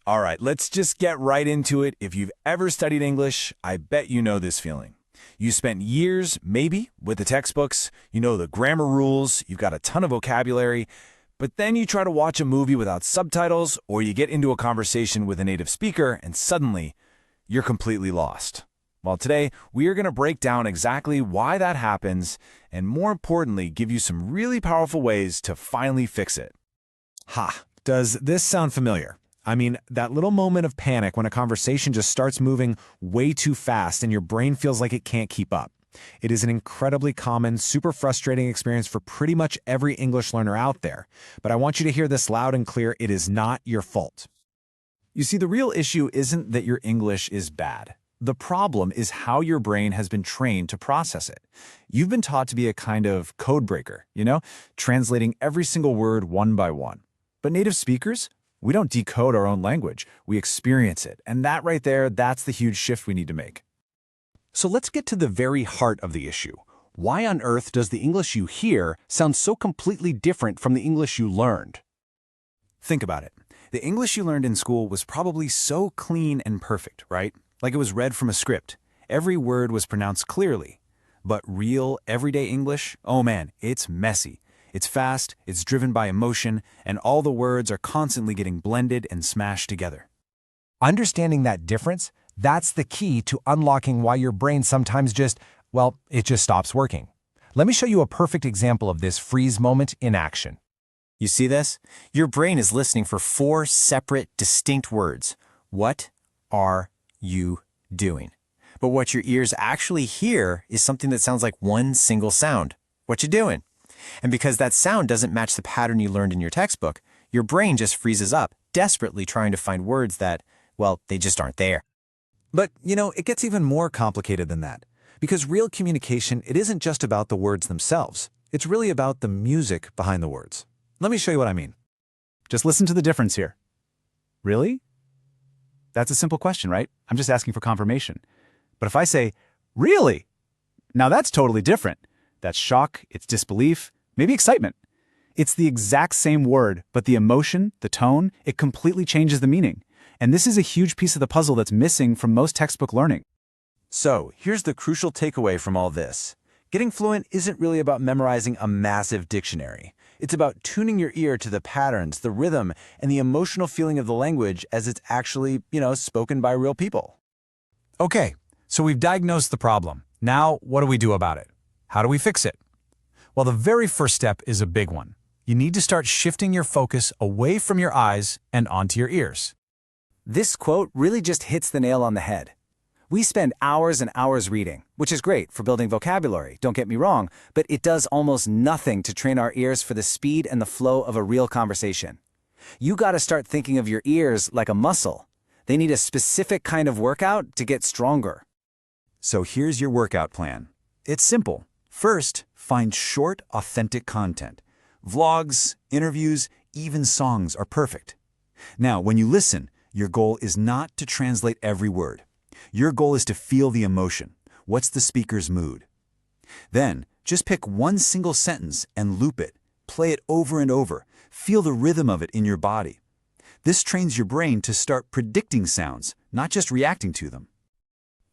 All right, let's just get right into it. If you've ever studied English, I bet you know this feeling. You spent years, maybe, with the textbooks, you know the grammar rules, you've got a ton of vocabulary, but then you try to watch a movie without subtitles, or you get into a conversation with a native speaker, and suddenly, you're completely lost. Well, today, we are going to break down exactly why that happens, and more importantly, give you some really powerful ways to finally fix it. Ha! Does this sound familiar? I mean, that little moment of panic when a conversation just starts moving way too fast and your brain feels like it can't keep up. It is an incredibly common, super frustrating experience for pretty much every English learner out there. But I want you to hear this loud and clear: it is not your fault. You see, the real issue isn't that your English is bad. The problem is how your brain has been trained to process it. You've been taught to be a kind of code breaker, translating every single word one by one. But native speakers, we don't decode our own language. We experience it. And that right there, that's the huge shift we need to make. So let's get to the very heart of the issue. Why on earth does the English you hear sound so completely different from the English you learned? Think about it. The English you learned in school was probably so clean and perfect, right? Like it was read from a script. Every word was pronounced clearly. But real, everyday English, oh man, it's messy. It's fast, it's driven by emotion, and all the words are constantly getting blended and smashed together. Understanding that difference, that's the key to unlocking why your brain sometimes it just stops working. Let me show you a perfect example of this freeze moment in action. You see this? Your brain is listening for 4 separate, distinct words. What are you doing? But what your ears actually hear is something that sounds like one single sound. What you doing? And because that sound doesn't match the pattern you learned in your textbook, your brain just freezes up, desperately trying to find words that, they just aren't there. But, it gets even more complicated than that. Because real communication, it isn't just about the words themselves. It's really about the music behind the words. Let me show you what I mean. Just listen to the difference here. Really? That's a simple question, right? I'm just asking for confirmation. But if I say, really? Now that's totally different. That's shock, it's disbelief, maybe excitement. It's the exact same word, but the emotion, the tone, it completely changes the meaning. And this is a huge piece of the puzzle that's missing from most textbook learning. So, here's the crucial takeaway from all this. Getting fluent isn't really about memorizing a massive dictionary. It's about tuning your ear to the patterns, the rhythm, and the emotional feeling of the language as it's actually, spoken by real people. Okay, so we've diagnosed the problem. Now, what do we do about it? How do we fix it? Well, the very first step is a big one. You need to start shifting your focus away from your eyes and onto your ears. This quote really just hits the nail on the head. We spend hours and hours reading, which is great for building vocabulary, don't get me wrong, but it does almost nothing to train our ears for the speed and the flow of a real conversation. You gotta start thinking of your ears like a muscle. They need a specific kind of workout to get stronger. So here's your workout plan. It's simple. First, find short, authentic content. Vlogs, interviews, even songs are perfect. Now, when you listen, your goal is not to translate every word. Your goal is to feel the emotion. What's the speaker's mood? Then, just pick one single sentence and loop it. Play it over and over. Feel the rhythm of it in your body. This trains your brain to start predicting sounds, not just reacting to them.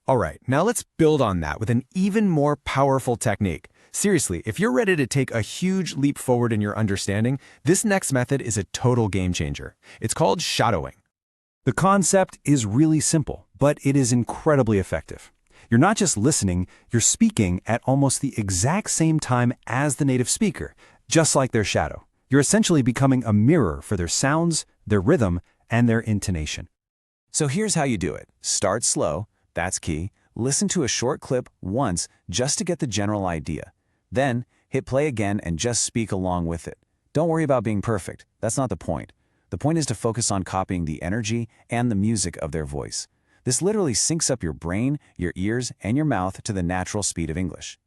All right, now let's build on that with an even more powerful technique. Seriously, if you're ready to take a huge leap forward in your understanding, this next method is a total game changer. It's called shadowing. The concept is really simple, but it is incredibly effective. You're not just listening, you're speaking at almost the exact same time as the native speaker, just like their shadow. You're essentially becoming a mirror for their sounds, their rhythm, and their intonation. So here's how you do it. Start slow, that's key. Listen to a short clip once just to get the general idea. Then, hit play again and just speak along with it. Don't worry about being perfect. That's not the point. The point is to focus on copying the energy and the music of their voice. This literally syncs up your brain, your ears, and your mouth to the natural speed of English.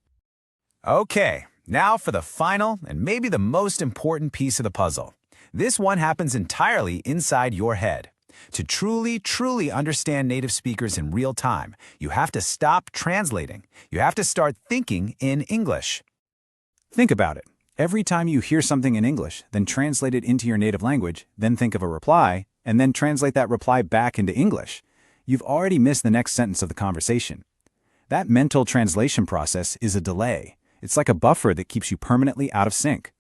Okay, now for the final and maybe the most important piece of the puzzle. This one happens entirely inside your head. To truly understand native speakers in real time, you have to stop translating. You have to start thinking in English. Think about it. Every time you hear something in English, then translate it into your native language, then think of a reply, and then translate that reply back into English, you've already missed the next sentence of the conversation. That mental translation process is a delay. It's like a buffer that keeps you permanently out of sync.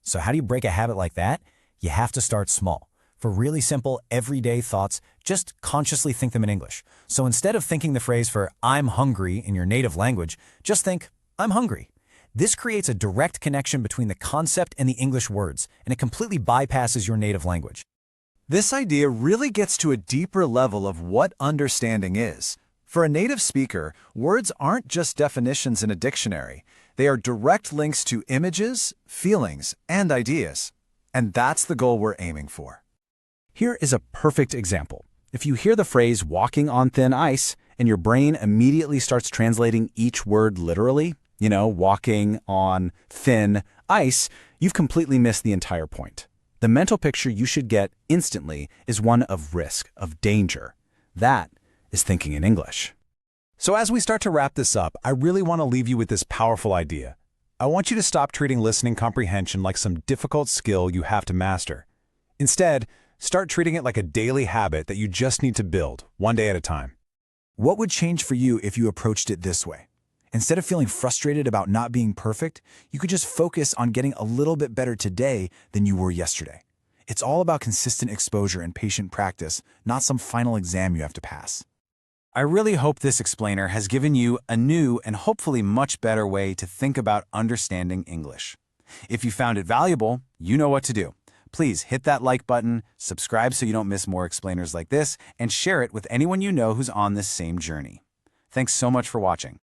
So how do you break a habit like that? You have to start small. For really simple, everyday thoughts, just consciously think them in English. So instead of thinking the phrase for "I'm hungry" in your native language, just think, "I'm hungry." This creates a direct connection between the concept and the English words, and it completely bypasses your native language. This idea really gets to a deeper level of what understanding is. For a native speaker, words aren't just definitions in a dictionary. They are direct links to images, feelings, and ideas. And that's the goal we're aiming for. Here is a perfect example. If you hear the phrase "walking on thin ice" and your brain immediately starts translating each word literally, walking on thin ice, you've completely missed the entire point. The mental picture you should get instantly is one of risk, of danger. That is thinking in English. So as we start to wrap this up, I really want to leave you with this powerful idea. I want you to stop treating listening comprehension like some difficult skill you have to master. Instead, start treating it like a daily habit that you just need to build, one day at a time. What would change for you if you approached it this way? Instead of feeling frustrated about not being perfect, you could just focus on getting a little bit better today than you were yesterday. It's all about consistent exposure and patient practice, not some final exam you have to pass. I really hope this explainer has given you a new and hopefully much better way to think about understanding English. If you found it valuable, you know what to do. Please hit that like button, subscribe so you don't miss more explainers like this, and share it with anyone you know who's on this same journey. Thanks so much for watching.